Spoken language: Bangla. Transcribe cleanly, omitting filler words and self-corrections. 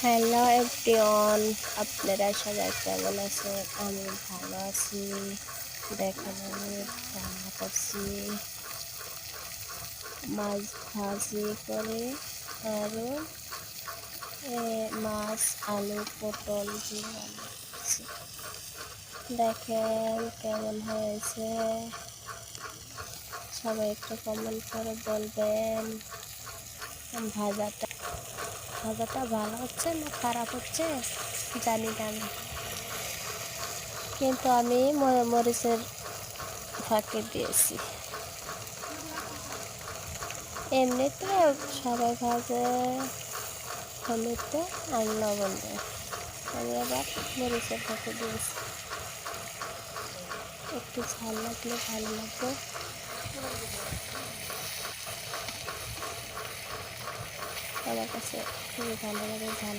হ্যালো এভরিওয়ান, আপনারা সবাই কেমন আছেন? আমি ভালো আছি। দেখেন আমি রান্না করছি মাছ ভাজি করে, আরও মাছ আলু পটল দিয়ে রান্না করছি। দেখেন কেমন হয়েছে, সবাই একটু কমেন্ট করে বলবেন। ভাজাটা ভাজাটা ভালো হচ্ছে না খারাপ হচ্ছে জানি না আমি, কিন্তু আমি মরিচের ফাঁকি দিয়েছি। এমনিতে সবাই ভাজে হলুদ দেয় আর লবণ দেয়, আমি আবার মরিচের ফাঁকি দিয়েছি। একটু ঝাল লাগলে ভালো লাগবে। আমার কাছে খুবই ভালো লাগে ঝাল।